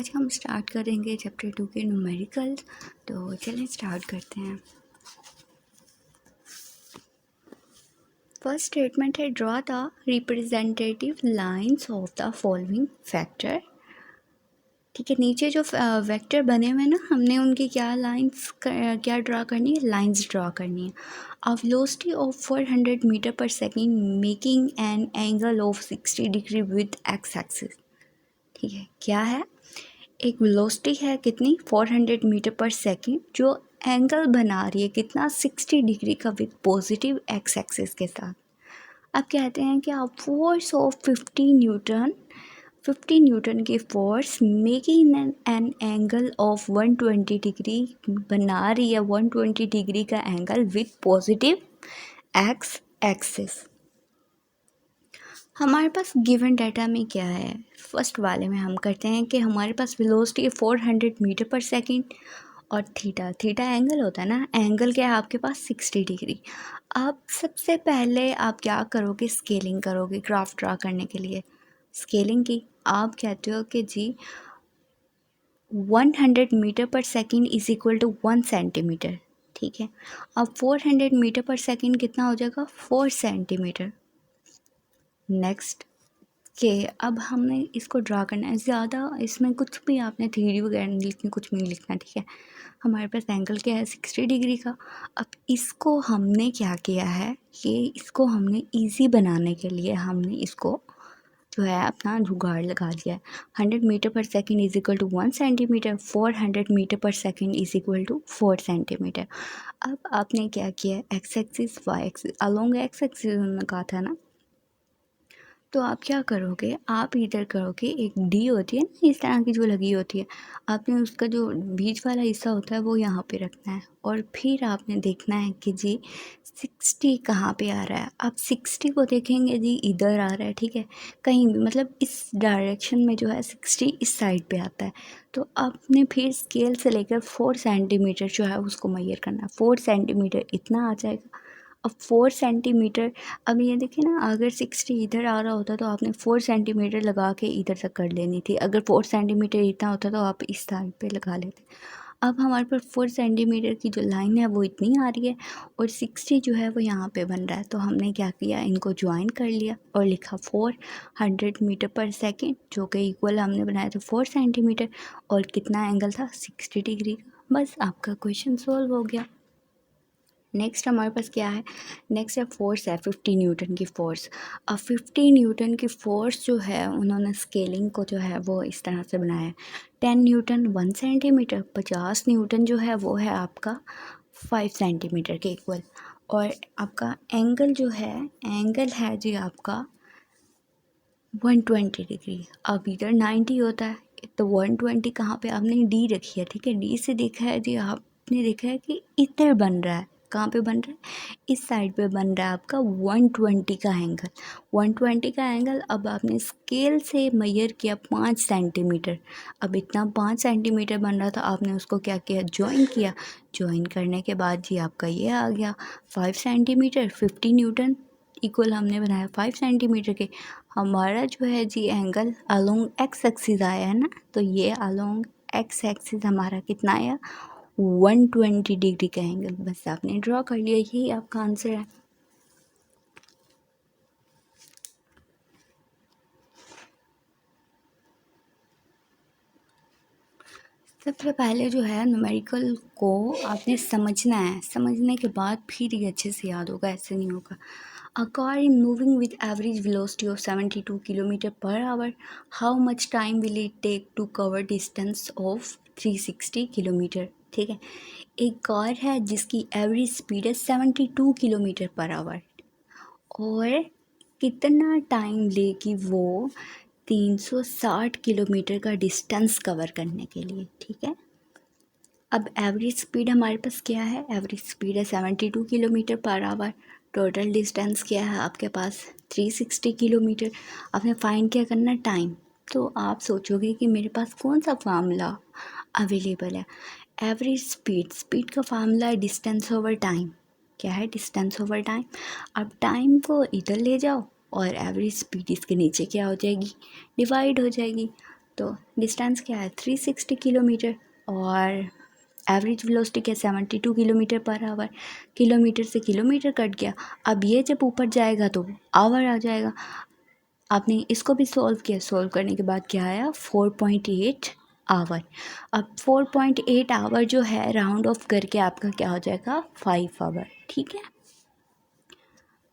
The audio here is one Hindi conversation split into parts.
आज हम स्टार्ट करेंगे चैप्टर 2 के न्यूमेरिकल्स। तो चलिए स्टार्ट करते हैं। फर्स्ट स्टेटमेंट है, draw the representative lines of the following factor. ठीक है, नीचे जो वेक्टर बने हुए हैं ना, हमने उनकी क्या लाइंस क्या ड्रा करनी है, लाइंस ड्रा करनी है। अ वेलोसिटी ऑफ 400 मीटर पर second making an angle of 60 degree with x axis. ठीक है, क्या है, एक वेलोसिटी है कितनी, 400 मीटर पर सेकेंड, जो एंगल बना रही है कितना, 60 डिग्री का विद पॉजिटिव एक्स एक्सिस के साथ। अब कहते हैं कि आप फोर्स ऑफ 50 न्यूटन की force making an angle of 120 degree बना रही है, 120 डिग्री का angle with positive x axis. हमारे पास गिवन डाटा में क्या है, फर्स्ट वाले में हम करते हैं कि हमारे पास वेलोसिटी 400 मीटर पर सेकेंड और थीटा एंगल होता है ना, एंगल क्या है आपके पास, 60 डिग्री। अब सबसे पहले आप क्या करोगे, स्केलिंग करोगे ग्राफ ड्रा करने के लिए। स्केलिंग की आप कहते हो कि जी 100 मीटर पर second is equal to 1 centimetre. ठीक है, अब 400 मीटर पर सेकेंड कितना हो जाएगा, 4 सेंटीमीटर। नेक्स्ट के अब हमने इसको ड्रा करना है, ज़्यादा इसमें कुछ भी आपने थ्योरी वगैरह नहीं लिखनी, कुछ भी नहीं लिखना। ठीक है, हमारे पास एंगल क्या है, 60 डिग्री का। अब इसको हमने क्या किया है कि इसको हमने इजी बनाने के लिए हमने इसको जो है अपना जुगाड़ लगा लिया है। 100 मीटर पर second is equal to 1 centimetre, 400 metre पर second is equal to 4 centimetre. अब आपने क्या किया है, X axis Y axis, along X axis उन्होंने कहा था ना, तो आप क्या करोगे, आप इधर करोगे, एक डी होती है ना इस तरह की जो लगी होती है, आपने उसका जो बीच वाला हिस्सा होता है वो यहाँ पे रखना है, और फिर आपने देखना है कि जी 60 कहाँ पे आ रहा है। आप 60 को देखेंगे जी इधर आ रहा है। ठीक है, कहीं भी मतलब इस डायरेक्शन में जो है 60 इस साइड पे आता है। तो आपने फिर स्केल से लेकर 4 सेंटीमीटर जो है उसको मेजर करना है। 4 सेंटीमीटर इतना आ जाएगा। अब 4 सेंटीमीटर, अब ये देखिए ना, अगर 60 इधर आ रहा होता तो आपने 4 सेंटीमीटर लगा के इधर तक कर लेनी थी। अगर 4 सेंटीमीटर इतना होता तो आप इस साइड पे लगा लेते। अब हमारे पास 4 सेंटीमीटर की जो लाइन है वो इतनी आ रही है और 60 जो है वो यहाँ पे बन रहा है। तो हमने क्या किया, इनको ज्वाइन कर लिया और लिखा 400 मीटर पर सेकेंड, जो कि इक्वल हमने बनाया था 4 सेंटीमीटर, और कितना एंगल था, 60 डिग्री का। बस आपका क्वेश्चन सॉल्व हो गया। नेक्स्ट हमारे पास क्या है, नेक्स्ट है फोर्स है 50 न्यूटन की फोर्स। अब 50 न्यूटन की फोर्स जो है उन्होंने स्केलिंग को जो है वो इस तरह से बनाया है, 10 न्यूटन 1 सेंटीमीटर, 50 न्यूटन जो है वो है आपका 5 सेंटीमीटर के इक्वल, और आपका एंगल जो है, एंगल है जी आपका 120 डिग्री। अब इधर 90 होता है तो 120 कहाँ पे आपने डी रखी है। ठीक है, डी से देखा है जी, आपने देखा है कि इधर बन रहा है, कहाँ पे बन रहा है, इस साइड पे बन रहा है आपका 120 का एंगल, 120 का एंगल। अब आपने स्केल से मेजर किया 5 सेंटीमीटर, अब इतना 5 सेंटीमीटर बन रहा था, आपने उसको क्या किया, ज्वाइन किया। ज्वाइन करने के बाद जी आपका ये आ गया 5 सेंटीमीटर, 50 न्यूटन इक्वल हमने बनाया 5 सेंटीमीटर के। हमारा जो है जी एंगल अलोंग एक्स एक्सिस आया है ना, तो ये अलोंग एक्स एक्सिस हमारा कितना आया, 120 डिग्री का एंगल। बस आपने ड्रॉ कर लिया, यही आपका आंसर है। सबसे पहले जो है न्यूमेरिकल को आपने समझना है, समझने के बाद फिर ये अच्छे से याद होगा, ऐसे नहीं होगा। A car is moving with average velocity of 72 km per hour. How much time will it take to cover distance of 360 km? ठीक है, एक कार है जिसकी एवरेज स्पीड है 72 किलोमीटर पर आवर, और कितना टाइम लेगी वो 360 किलोमीटर का डिस्टेंस कवर करने के लिए। ठीक है, अब एवरेज स्पीड हमारे पास क्या है, एवरेज स्पीड है 72 kilometre per our. Total distance क्या है आपके पास, 360 किलोमीटर। आपने फाइंड क्या करना, टाइम। तो आप सोचोगे कि मेरे पास कौन सा फार्मूला अवेलेबल है, एवरेज स्पीड, स्पीड का फार्मूला है डिस्टेंस ओवर टाइम। क्या है, डिस्टेंस ओवर टाइम। अब टाइम को इधर ले जाओ और एवरेज स्पीड इसके नीचे क्या हो जाएगी, डिवाइड हो जाएगी। तो डिस्टेंस क्या है 360 किलोमीटर और एवरेज वेलोसिटी क्या 72 किलोमीटर पर आवर। किलोमीटर से किलोमीटर कट गया, अब ये जब ऊपर जाएगा तो आवर आ जाएगा। आपने इसको भी सॉल्व किया, सॉल्व करने के बाद क्या आया 4.8 आवर। अब 4.8 आवर जो है राउंड ऑफ करके आपका क्या हो जाएगा 5 आवर। ठीक है,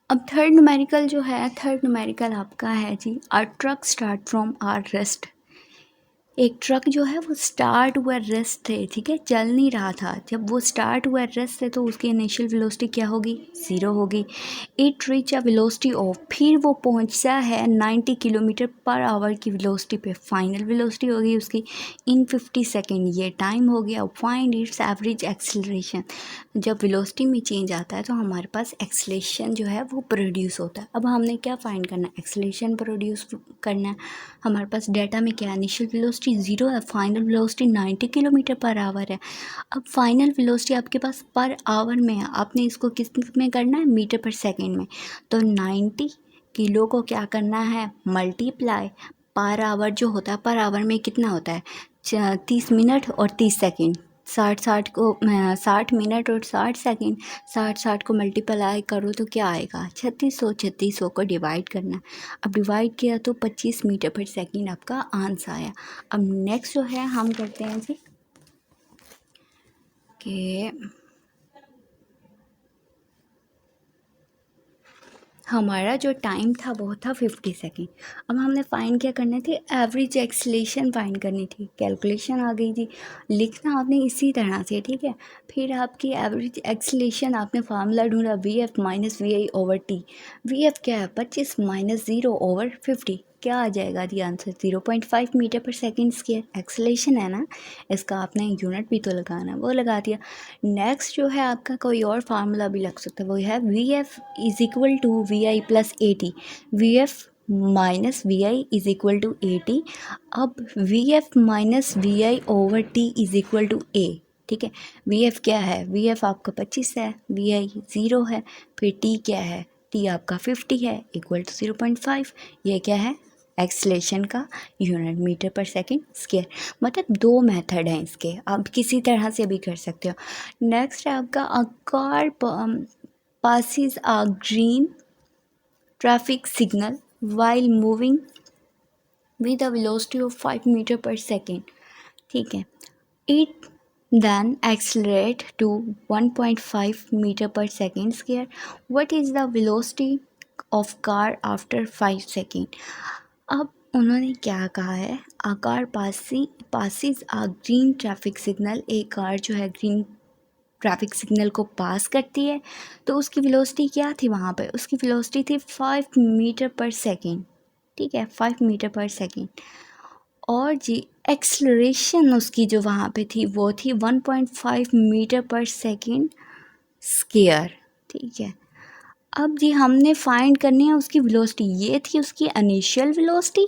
अब थर्ड न्यूमेरिकल जो है, थर्ड न्यूमेरिकल आपका है जी, a truck start from a rest. एक ट्रक जो है वो स्टार्ट हुआ रेस्ट थे, ठीक है, चल नहीं रहा था। जब वो स्टार्ट हुआ रेस्ट थे तो उसकी इनिशियल वेलोसिटी क्या होगी 0 होगी। It reach a velocity of, फिर वो पहुंचा है 90 किलोमीटर पर आवर की वेलोसिटी पे। फाइनल वेलोसिटी होगी उसकी इन 50 सेकेंड, ये टाइम हो गया। Find its average acceleration. जब वेलोसिटी में चेंज आता है तो हमारे पास एक्सेलरेशन जो है वो प्रोड्यूस होता है। अब हमने क्या फाइंड करना है, एक्सेलरेशन प्रोड्यूस करना है। हमारे पास डाटा में क्या, इनिशियल वेलोसिटी 0 है, final velocity 90 kilometre per our है। अब फाइनल वेलोसिटी आपके पास पर आवर में है, आपने इसको किस में करना है, मीटर पर सेकेंड में। तो 90 किलो को क्या करना है, मल्टीप्लाई पर आवर जो होता है, पर आवर में कितना होता है 30 मिनट और 30 सेकेंड। 60 मिनट और 60 सेकेंड, 60 को मल्टीप्लाई करो तो क्या आएगा 3600 को डिवाइड करना। अब डिवाइड किया तो 25 मीटर पर सेकेंड आपका आंसर आया। अब नेक्स्ट जो है हम करते हैं जी कि हमारा जो टाइम था वो था 50 सेकेंड। अब हमने फाइंड क्या करनी थी, एवरेज एक्सेलरेशन फाइंड करनी थी। कैलकुलेशन आ गई थी, लिखना आपने इसी तरह से, ठीक है। फिर आपकी एवरेज एक्सेलरेशन आपने फार्मूला ढूंढा VF माइनस VI/T। VF क्या है 25 माइनस 0 ओवर 50, क्या आ जाएगा दी आंसर 0.5 मीटर पर सेकेंड स्क्वायर। एक्सेलरेशन है ना, इसका आपने यूनिट भी तो लगाना, वो लगा दिया। नेक्स्ट जो है आपका कोई और फार्मूला भी लग सकता है, वो है VF is equal to VI plus AT। VF minus VI is equal to AT। अब VF minus VI/T is equal to A, ठीक है। VF क्या है, VF आपका 25 है, VI 0 है, फिर T क्या है, T आपका 50 है, इक्वल टू 0.5। ये क्या है, एक्सेलरेशन का यूनिट मीटर पर सेकेंड स्क्वायर। मतलब 2 मेथड हैं इसके, आप किसी तरह से भी कर सकते हो। नेक्स्ट है आपका a car passes a green traffic signal while moving with a velocity of 5 meter per second, ठीक है। It then accelerate to 1.5 meter per second square. What is the velocity of car after 5 second? अब उन्होंने क्या कहा है, a car passes a green traffic signal, एक कार जो है ग्रीन ट्रैफिक सिग्नल को पास करती है तो उसकी वेलोसिटी क्या थी, वहाँ पे उसकी वेलोसिटी थी 5 मीटर पर सेकेंड, ठीक है, 5 मीटर पर सेकेंड। और जी एक्सलरेशन उसकी जो वहाँ पे थी वो थी 1.5 मीटर पर सेकेंड स्क्वायर, ठीक है। अब जी हमने फाइंड करनी है उसकी वेलोसिटी, ये थी उसकी इनिशियल वेलोसिटी,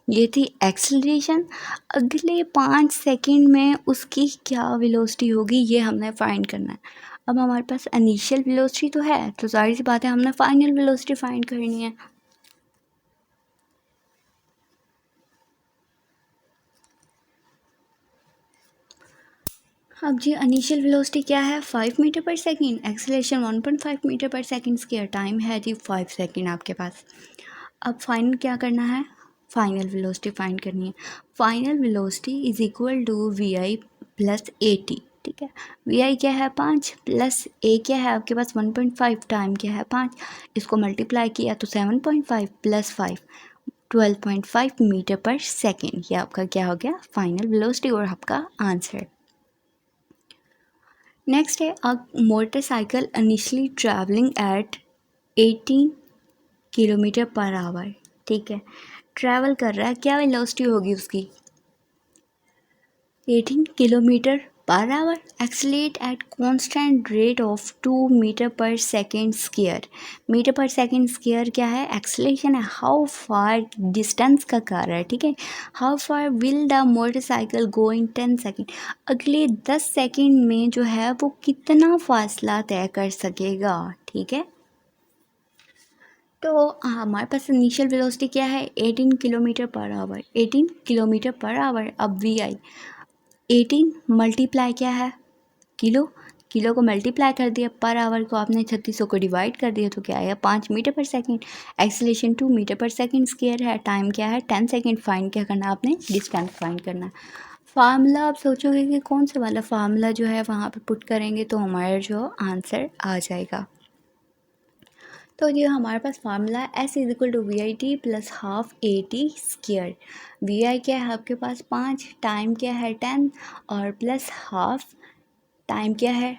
ये थी एक्सेलरेशन। अगले 5 सेकंड में उसकी क्या वेलोसिटी होगी ये हमने फाइंड करना है। अब हमारे पास इनिशियल वेलोसिटी तो है, तो जाहिर सी बात है हमने फाइनल वेलोसिटी फाइंड करनी है। अब जी इनिशियल वेलोसिटी क्या है 5 मीटर पर सेकेंड, एक्सेलरेशन 1.5 मीटर पर सेकेंड स्क्वायर, टाइम है जी 5 सेकेंड आपके पास। अब फाइनल क्या करना है, फाइनल वेलोसिटी फाइंड करनी है। Final velocity is equal to VI plus AT, ठीक है। VI क्या है 5 प्लस A क्या है आपके पास 1.5, टाइम क्या है 5, इसको मल्टीप्लाई किया तो 7.5 प्लस 5 12.5 मीटर पर सेकेंड, ये आपका क्या हो गया फाइनल वेलोसिटी और आपका आंसर। नेक्स्ट है a motorcycle initially travelling eight 18 kilometre per our, ठीक है। ट्रैवल कर रहा है, क्या वेलोसिटी होगी उसकी 18 kilometre per hour. Accelerate at constant rate of 2 metre पर सेकेंड स्क्वायर। मीटर पर सेकेंड स्क्वायर क्या है, एक्सलेशन है, हाउ फार डिस्टेंस का कार्य है, ठीक है। How far will the motorcycle go in 10 second, अगले 10 सेकेंड में जो है वो कितना फासला तय कर सकेगा, ठीक है। तो हमारे पास इनिशियल वेलोसिटी क्या है 18 kilometre per our, 18 kilometre per our. अब वी आई 18 मल्टीप्लाई क्या है किलो, किलो को मल्टीप्लाई कर दिया, पर आवर को आपने 3600 को डिवाइड कर दिया तो क्या आया 5 metre per second. Acceleration 2 metre per second square है, टाइम क्या है 10 सेकंड। फाइंड क्या करना है आपने, डिस्टेंस फाइंड करना है। फार्मूला आप सोचोगे कि कौन सा वाला फार्मूला जो है वहाँ पे पुट करेंगे तो हमारा जो आंसर आ जाएगा। तो ये हमारे पास फार्मूला है S is equal to we I T plus half A T square. V I क्या है आपके पास 5, टाइम क्या है 10 और प्लस हाफ टाइम क्या है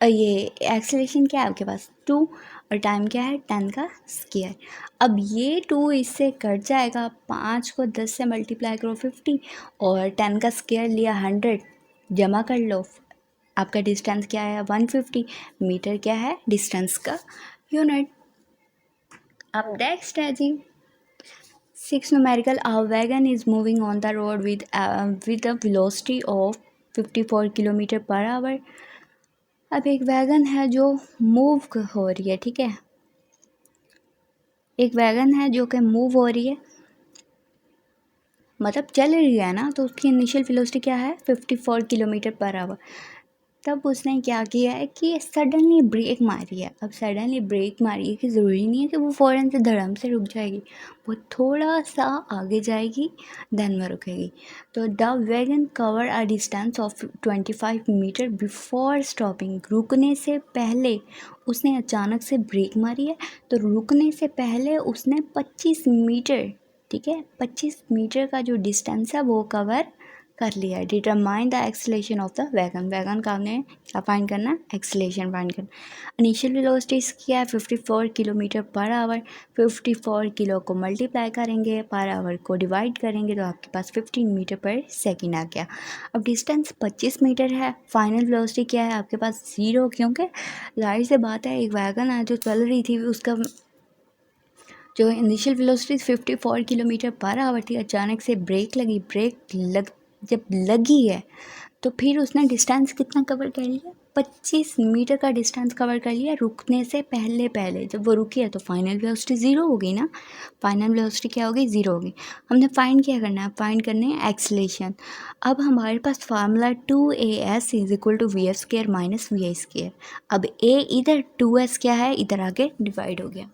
ये एक्सेलरेशन क्या है आपके पास 2 और टाइम क्या है 10 का स्क्वायर। अब ये 2 इससे कट जाएगा, 5 को 10 से मल्टीप्लाई करो 50 और 10 का स्क्वायर लिया 100, जमा कर लो, आपका डिस्टेंस क्या है 150 मीटर क्या है डिस्टेंस का यूनिट। अब नेक्स्ट है जी 6 numerical a wagon is moving on the road with a velocity of 54 kilometre per our. अब एक वैगन है जो मूव हो रही है, ठीक है, एक वैगन है जो कि मूव हो रही है, मतलब चल रही है ना, तो उसकी इनिशियल वेलोसिटी क्या है 54 किलोमीटर पर आवर। तब उसने क्या किया है कि सडनली ब्रेक मारी है। अब सडनली ब्रेक मारी है कि ज़रूरी नहीं है कि वो फ़ौरन से धड़म से रुक जाएगी, वो थोड़ा सा आगे जाएगी देन वो रुकेगी। तो the wagon cover a distance of 25 metre before stopping. रुकने से पहले उसने अचानक से ब्रेक मारी है, तो रुकने से पहले उसने 25 मीटर, ठीक है, 25 मीटर का जो डिस्टेंस है वो कवर कर लिया है। Determine the acceleration of the wagon, wagon का हमने क्या फाइंड करना है, एक्सेलरेशन फाइंड करना। इनिशियल वेलोसिटी क्या है 54 किलोमीटर पर आवर। 54 किलो को मल्टीप्लाई करेंगे, पर आवर को डिवाइड करेंगे तो आपके पास 15 मीटर पर सेकेंड आ गया। अब डिस्टेंस 25 मीटर है, फाइनल वेलोसिटी क्या है आपके पास 0, क्योंकि जाहिर से बात है एक वैगन है जो चल रही थी उसका जो initial velocity 54 kilometre per our थी, अचानक से ब्रेक लगी, जब लगी है तो फिर उसने डिस्टेंस कितना कवर कर लिया 25 मीटर का डिस्टेंस कवर कर लिया रुकने से पहले। जब वो रुकी है तो फाइनल वेलोसिटी 0 हो गई ना, फाइनल वेलोसिटी क्या हो गई 0 हो गई। हमने फाइंड क्या करना है, फाइंड करने है एक्सेलरेशन। अब हमारे पास formula 2as is equal to we F square minus we I square. अब a इधर 2s क्या है इधर आके डिवाइड हो गया,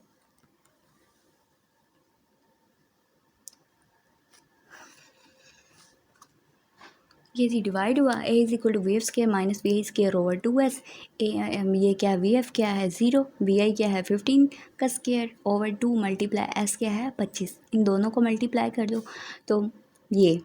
ये जी डिवाइड हुआ, A is equal to we F square minus we I square over 2s। ये क्या वी एफ क्या है 0, वी आई क्या है 15 का स्क्र ओवर 2 मल्टीप्लाई एस क्या है 25, इन दोनों को मल्टीप्लाई कर दो तो ये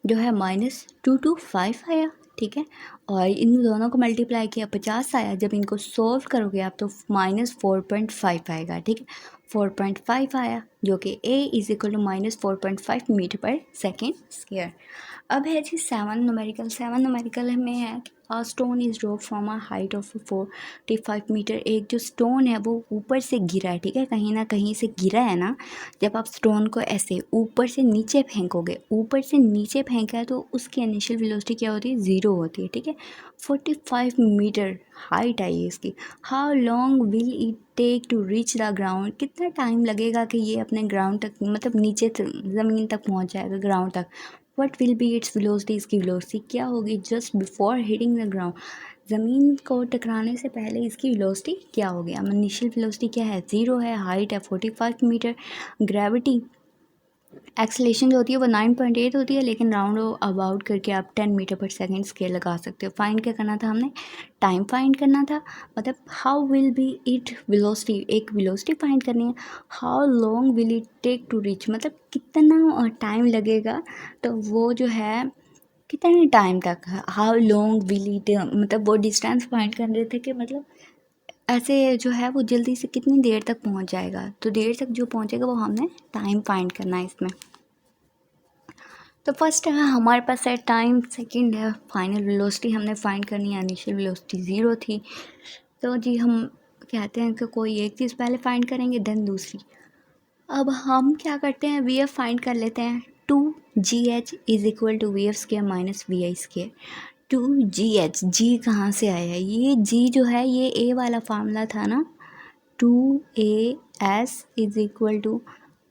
जो है -225 आया, ठीक है, और इन दोनों को मल्टीप्लाई किया 50 आया। जब इनको सोल्व करोगे आप तो -4.5 आएगा, ठीक है, 4.5 आया जो कि a is equal to -4.5 metre पर सेकेंड स्क्वायर। अब है जी 7 न्यूमेरिकल। 7 न्यूमेरिकल में है a stone is drop from a height of 45 metre. एक जो स्टोन है वो ऊपर से गिरा है, ठीक है, कहीं ना कहीं से गिरा है ना। जब आप स्टोन को ऐसे ऊपर से नीचे फेंकोगे, ऊपर से नीचे फेंका है तो उसकी इनिशियल वेलोसिटी क्या होती है 0 होती है, ठीक है। 45 मीटर हाइट आई है इसकी। How long will it take to reach the ground, कितना टाइम लगेगा कि ये अपने ग्राउंड तक, मतलब नीचे ज़मीन तक पहुंच जाएगा, ग्राउंड तक। What will be its velocity, इसकी वेलोसिटी क्या होगी just before hitting the ground, ज़मीन को टकराने से पहले इसकी वेलोसिटी क्या होगी। अब इनिशियल वेलोसिटी क्या है 0 है, हाइट है 45 मीटर, ग्रेविटी एक्सेलेरेशन जो होती है वो 9.8 होती है, लेकिन राउंड अबाउट करके आप 10 मीटर पर सेकेंड स्केल लगा सकते हो। फाइंड क्या करना था हमने, टाइम फाइंड करना था, मतलब how will be it velocity, एक वेलोसिटी फाइंड करनी है। How long will it take to reach, मतलब कितना टाइम लगेगा, तो वो जो है कितने टाइम तक, हाउ लॉन्ग विल इट, मतलब वो डिस्टेंस फाइंड कर रहे थे कि मतलब ऐसे जो है वो जल्दी से कितनी देर तक पहुंच जाएगा, तो देर तक जो पहुंचेगा वो हमने टाइम फाइंड करना है इसमें। तो फर्स्ट है हमारे पास है टाइम, सेकंड है फाइनल वेलोसिटी हमने फाइंड करनी है, इनिशियल वेलोसिटी 0 थी। तो जी हम कहते हैं कि कोई एक चीज़ पहले फाइंड करेंगे देन दूसरी। अब हम क्या करते हैं वी एफ फाइंड कर लेते हैं। 2gh is equal to we F square minus we I square. 2gh, G कहाँ से आया है, ये जी जो है ये ए वाला फार्मूला था ना, 2 S is equal to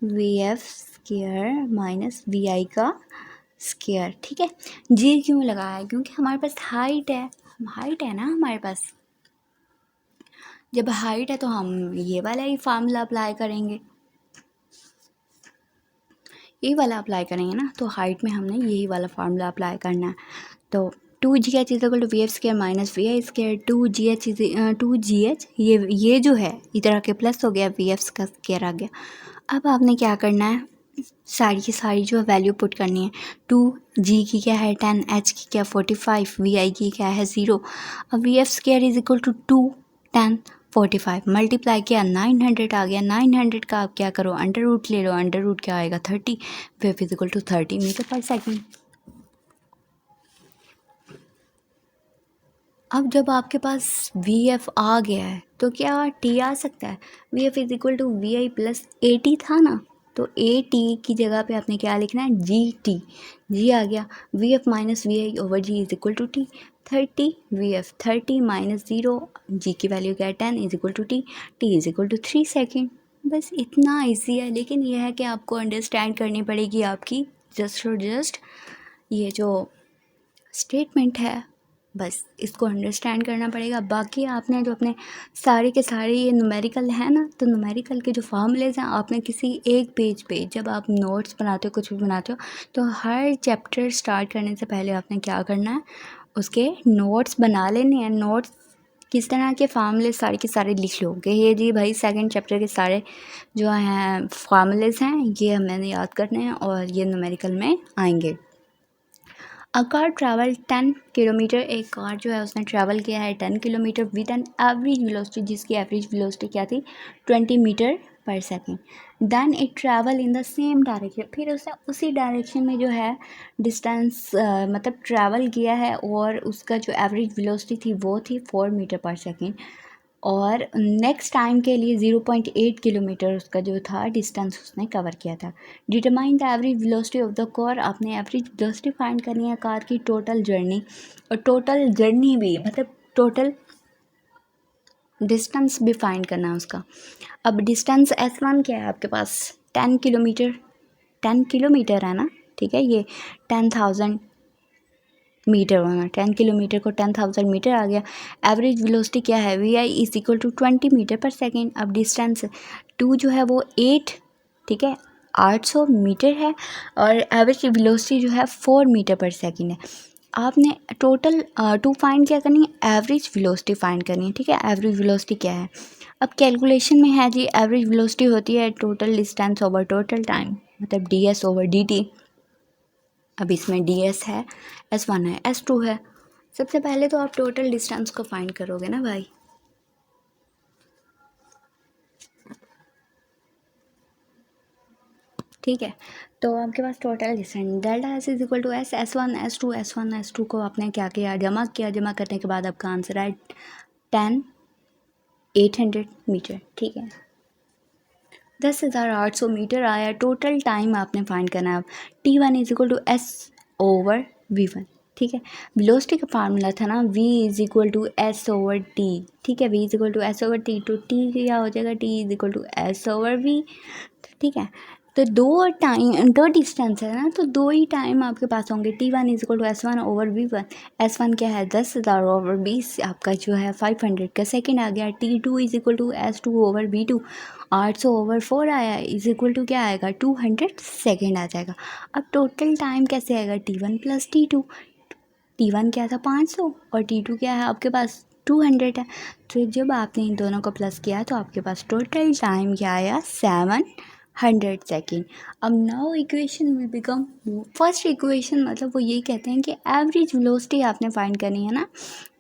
V F square minus we I का स्क्वायर, ठीक है। जी क्यों लगाया है? क्योंकि हमारे पास हाइट है ना हमारे पास। जब हाइट है तो हम ये वाला ही फार्मूला अप्लाई करेंगे, ये वाला अप्लाई करेंगे ना। तो हाइट में हमने यही वाला फार्मूला अप्लाई करना है। तो 2gh is equal to V F square minus we i square, 2gh ये जो है इधर आके प्लस हो गया, वी एफ का स्क्वायर आ गया। अब आपने क्या करना है, सारी की सारी जो वैल्यू पुट करनी है। 2g की क्या है 10, h की क्या 45, वी आई की क्या है 0। अब v F square is equal to 2 10 45 multiply किया 900 आ गया। 900 का आप क्या करो, अंडर रूट ले लो, अंडर रूट क्या आएगा 30, we f is equal to 30 metre पर सेकेंड। अब जब आपके पास वी एफ आ गया है तो क्या टी आ सकता है। V f is equal to we i plus a t था ना, तो ए टी की जगह पे आपने क्या लिखना है, जी टी। जी आ गया, we F minus we I over G is equal to T. 30 we F 30 minus 0, G की वैल्यू क्या है 10 is equal to T is equal to 3 second. बस इतना ईजी है, लेकिन यह है कि आपको अंडरस्टैंड करनी पड़ेगी आपकी जस्ट और जस्ट ये जो स्टेटमेंट है, बस इसको अंडरस्टैंड करना पड़ेगा। बाकी आपने जो अपने सारे के सारे ये न्यूमेरिकल है ना, तो न्यूमेरिकल के जो फार्मूलेज हैं आपने किसी एक पेज पे जब आप नोट्स बनाते हो, कुछ भी बनाते हो, तो हर चैप्टर स्टार्ट करने से पहले आपने क्या करना है, उसके नोट्स बना लेने हैं। नोट्स किस तरह के फार्मूले सारे के सारे लिख लो कि ये जी भाई सेकंड चैप्टर के सारे जो हैं फार्मूलेज हैं ये हमें याद करने हैं और ये न्यूमेरिकल में आएंगे। अ कार ट्रैवल 10 किलोमीटर, एक कार जो है उसने ट्रैवल किया है 10 kilometre with an average velocity, जिसकी एवरेज वेलोसिटी क्या थी 20 मीटर पर second. Then it travel in the same direction, फिर उसने उसी डायरेक्शन में जो है डिस्टेंस मतलब ट्रैवल किया है और उसका जो एवरेज वेलोसिटी थी वो थी 4 मीटर पर सेकेंड। और नेक्स्ट टाइम के लिए 0.8 किलोमीटर उसका जो था डिस्टेंस उसने कवर किया था। Determine the average velocity of the car, आपने एवरेज वेलोसिटी फाइंड करनी है कार की टोटल जर्नी, और टोटल जर्नी भी मतलब टोटल डिस्टेंस भी फाइंड करना है उसका। अब डिस्टेंस S1 क्या है आपके पास 10 किलोमीटर, 10 किलोमीटर है ना, ठीक है। ये 10,000 मीटर होना, 10 किलोमीटर को 10,000 मीटर आ गया। एवरेज वेलोसिटी क्या है, v i is equal to 20 metre पर सेकेंड। अब डिस्टेंस 2 जो है वो 8, ठीक है 800 मीटर है, और एवरेज वेलोसिटी जो है 4 मीटर पर सेकेंड है। आपने टोटल 2 फाइंड क्या करनी है, एवरेज वेलोसिटी फाइंड करनी है, ठीक है। एवरेज वेलोसिटी क्या है, अब कैलकुलेशन में है जी, एवरेज वेलोसिटी होती है total distance over total time, मतलब D S over D T. अब इसमें डी एस है, S1 है, S2 है। सबसे पहले तो आप टोटल डिस्टेंस को फाइंड करोगे ना भाई, ठीक है। तो आपके पास total distance delta S is equal to S, S1 S2, S1 S2 को आपने क्या किया, जमा किया। जमा करने के बाद आपका आंसर है 10,800 मीटर, ठीक है। 10,800 मीटर आया। टोटल टाइम आपने फाइंड करना है। T1 is equal to S over V1, ठीक है। वेलोसिटी का फार्मूला था ना V is equal to S over T, ठीक है। V is equal to S over T, तो T क्या हो जाएगा, T is equal to S over V, ठीक है। तो दो डिस्टेंस है ना, तो दो ही टाइम आपके पास होंगे। T1 is equal to S1 over V1। S1 क्या है 10,000 ओवर 20, आपका जो है 500 का सेकेंड आ गया। T2 is equal to S2 over V2, 800 over 4 आया, इज इक्वल टू क्या आएगा 200 सेकेंड आ जाएगा। अब टोटल टाइम कैसे आएगा, T1 प्लस T2। T1 क्या था 500 और T2 क्या है आपके पास 200 है। तो जब आपने इन दोनों को प्लस किया तो आपके पास टोटल टाइम क्या आया 700 सेकेंड। अब now equation will become, first equation मतलब वो यही कहते हैं कि एवरेज वेलोसिटी आपने फाइंड करनी है ना।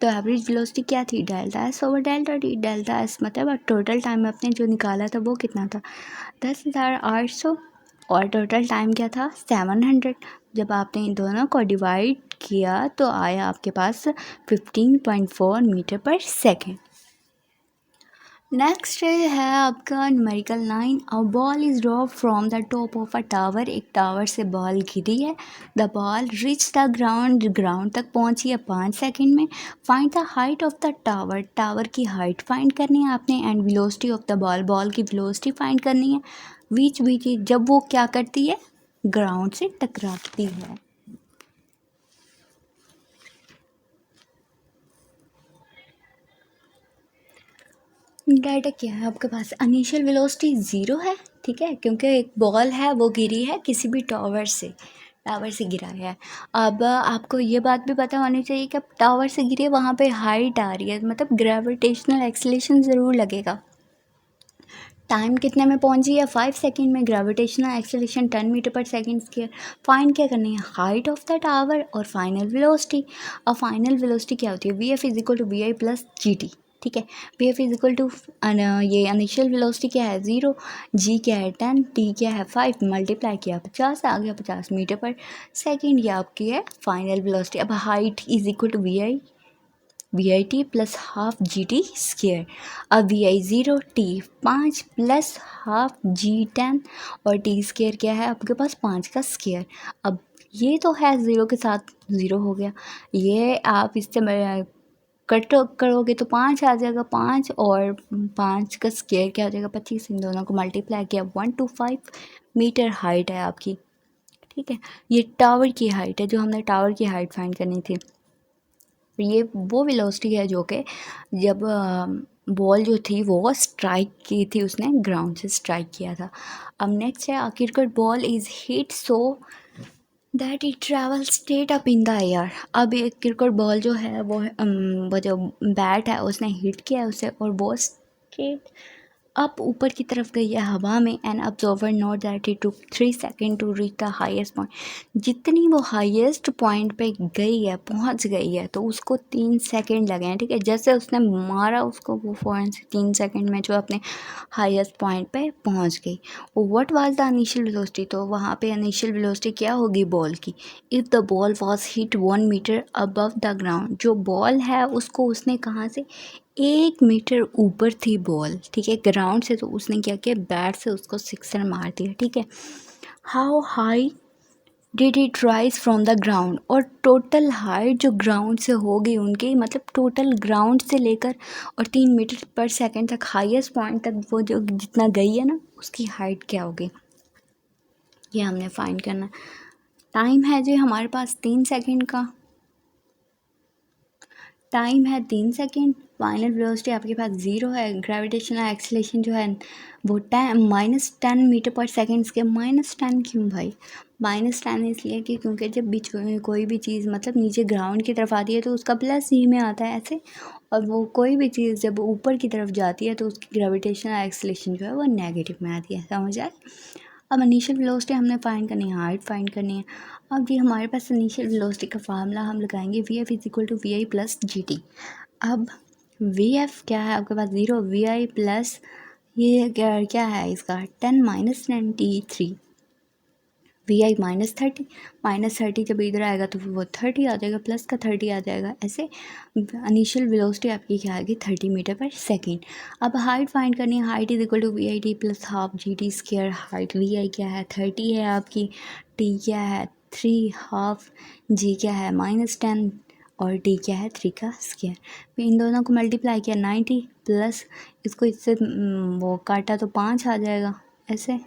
तो एवरेज वेलोसिटी क्या थी, delta S over delta T. Delta S मतलब टोटल टाइम आपने जो निकाला था वो कितना था 10,800, और टोटल टाइम क्या था 700। जब आपने इन दोनों को डिवाइड किया तो आया आपके पास 15.4 मीटर पर सेकेंड। नेक्स्ट है आपका numerical 9। A ball is drop from the top of a tower. एक टावर से बॉल गिरी है। The ball rich the ground, ground तक पहुंची है 5 सेकंड में। Find the height of the tower, tower की हाइट फाइंड करनी है आपने। And velocity of the ball, ball की वेलोसिटी फाइंड करनी है। बीच जब वो क्या करती है, ग्राउंड से टकराती है। डाटा क्या है आपके पास, इनिशियल वेलोसिटी ज़ीरो है, ठीक है, क्योंकि एक बॉल है वो गिरी है किसी भी टावर से गिरा है। अब आपको ये बात भी पता होनी चाहिए कि अब टावर से गिरे वहाँ पे हाइट आ रही है, मतलब ग्रेविटेशनल एक्सीलरेशन ज़रूर लगेगा। टाइम कितने में पहुंची है, 5 सेकंड में। Gravitational acceleration 10 metre per second square. Find क्या करनी है, हाइट ऑफ द टावर और फाइनल वेलोसिटी। और फाइनल वेलोसिटी क्या होती है, v f is equal to we i plus g t, ठीक है। V f is equal to ये इनिशियल वेलोसिटी क्या है 0, जी क्या है 10, टी क्या है 5, मल्टीप्लाई किया 50, आ गया 50 मीटर पर सेकेंड। ये आपकी है फाइनल वेलोसिटी। अब height is equal to we I T plus half G T square. अब V I 0, T 5 plus half G 10 और टी स्क्र क्या है आपके पास 5 का स्क्र। अब ये तो है 0 के साथ 0 हो गया, ये आप इससे कट करोगे तो 5 आ जाएगा, 5 और 5 का स्क्र क्या हो जाएगा 25। इन दोनों को मल्टीप्लाई किया 125 मीटर हाइट है आपकी, ठीक है। ये टावर की हाइट है, जो हमने टावर की हाइट फाइंड करनी थी। ये वो वेलोसिटी है जो कि जब बॉल जो थी वो स्ट्राइक की थी, उसने ग्राउंड से स्ट्राइक किया था। अब नेक्स्ट है, cricket ball is hit so that it travel straight up in the air. अब ये क्रिकेट बॉल जो है वो जो बैट है उसने हिट किया उसे और वो स्ट्रेट अप ऊपर की तरफ गई है हवा में। And observer note that it took 3 second to reach the highest point. जितनी वो हाईएस्ट पॉइंट पे गई है, पहुंच गई है, तो उसको 3 सेकेंड लगे हैं, ठीक है। जैसे उसने मारा उसको, वो फ़ौरन से 3 सेकेंड में जो अपने हाईएस्ट पॉइंट पे पहुंच गई। What was the initial velocity, तो वहाँ पे इनिशियल वेलोसिटी क्या होगी बॉल की। If the ball was hit 1 metre above the ground, जो बॉल है उसको उसने कहाँ से 1 मीटर ऊपर थी बॉल, ठीक है, ग्राउंड से, तो उसने क्या किया, बैट से उसको सिक्सर मार दिया, ठीक है। How high did it rise from the ground, और टोटल हाइट जो ग्राउंड से होगी उनकी, मतलब टोटल ग्राउंड से लेकर और 3 मीटर पर सेकंड तक हाईएस्ट पॉइंट तक वो जो जितना गई है ना, उसकी हाइट क्या होगी, ये हमने फाइंड करना। टाइम है जी हमारे पास 3 सेकंड का, टाइम है 3 सेकेंड। फाइनल वेलोसिटी आपके पास 0 है। ग्रेविटेशनल एक्सीलरेशन जो है वो -10 मीटर पर सेकेंड के। -10 क्यों भाई, -10 इसलिए कि क्योंकि जब बीच कोई भी चीज़ मतलब नीचे ग्राउंड की तरफ आती है तो उसका प्लस ही में आता है ऐसे, और वो कोई भी चीज़ जब ऊपर की तरफ जाती है तो उसकी ग्रेविटेशनल एक्सीलरेशन जो है वो नेगेटिव में आती है, समझ आए। अब इनिशियल वेलोसिटी हमने फाइंड करनी है, हाइट फाइंड करनी है। अब ये हमारे पास इनिशियल वेलोसिटी का फार्मूला हम लगाएंगे, v f is equal to we i plus g t. अब वी एफ क्या है आपके पास 0, वी आई प्लस ये क्या है इसका 10 माइनस 93, वी आई -30 जब इधर आएगा तो वो 30 आ जाएगा, प्लस का 30 आ जाएगा, ऐसे इनिशियल वेलोसिटी आपकी क्या आएगी 30 मीटर पर सेकेंड। अब हाइट फाइंड करनी है, height is equal to we I T plus half G T square. Height V I क्या है 30 है आपकी, टी क्या है 3 हाफ, जी क्या है -10 और टी क्या है 3 का स्क्र। फिर इन दोनों को मल्टीप्लाई किया 90 प्लस इसको इससे वो काटा तो 5 आ जाएगा, ऐसे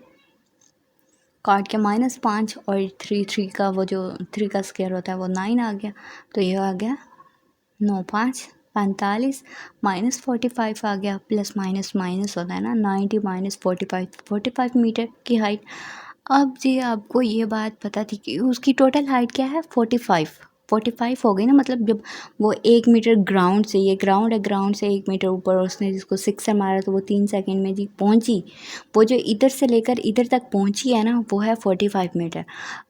काट के -5 और 3 का वो जो 3 का स्क्वायर होता है वो 9 आ गया, तो ये आ गया 9 5 45 -45 आ गया, प्लस माइनस माइनस होता है ना, 90 -45 मीटर की हाइट। अब जी आपको ये बात पता थी कि उसकी टोटल हाइट क्या है 45 हो गई ना, मतलब जब वो 1 मीटर ग्राउंड से, ये ग्राउंड है, ग्राउंड से 1 मीटर ऊपर उसने जिसको सिक्सर मारा तो वो 3 सेकंड में जी पहुंची, वो जो इधर से लेकर इधर तक पहुंची है ना वो है 45 मीटर।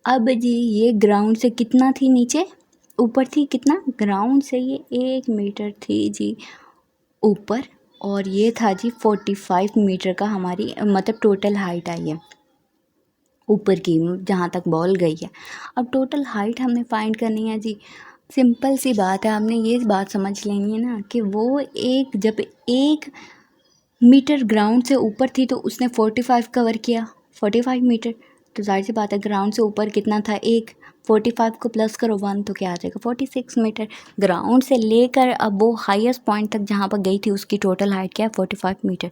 अब जी ये ग्राउंड से कितना थी नीचे, ऊपर थी कितना, ग्राउंड से ये 1 मीटर थी जी ऊपर, और ये था जी 45 मीटर का हमारी मतलब टोटल हाइट आई है ऊपर की, जहाँ तक बॉल गई है। अब टोटल हाइट हमने फाइंड करनी है जी, सिंपल सी बात है, आपने ये बात समझ लेनी है ना कि वो एक जब एक मीटर ग्राउंड से ऊपर थी तो उसने 45 कवर किया, 45 मीटर। तो जाहिर सी बात है ग्राउंड से ऊपर कितना था, 1, 45 को प्लस करो 1 तो क्या आ जाएगा 46 मीटर। ग्राउंड से लेकर अब वो हाईएस्ट पॉइंट तक जहाँ पर गई थी उसकी टोटल हाइट क्या है 45 मीटर।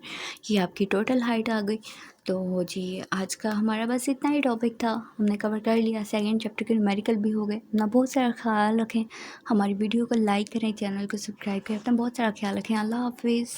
ये आपकी टोटल हाइट आ गई। तो जी आज का हमारा बस इतना ही टॉपिक था, हमने कवर कर लिया। सेकंड चैप्टर के न्यूमेरिकल भी हो गए। अपना बहुत सारा ख्याल रखें, हमारी वीडियो को लाइक करें, चैनल को सब्सक्राइब करें, अपना बहुत सारा ख्याल रखें। अल्लाह हाफिज़।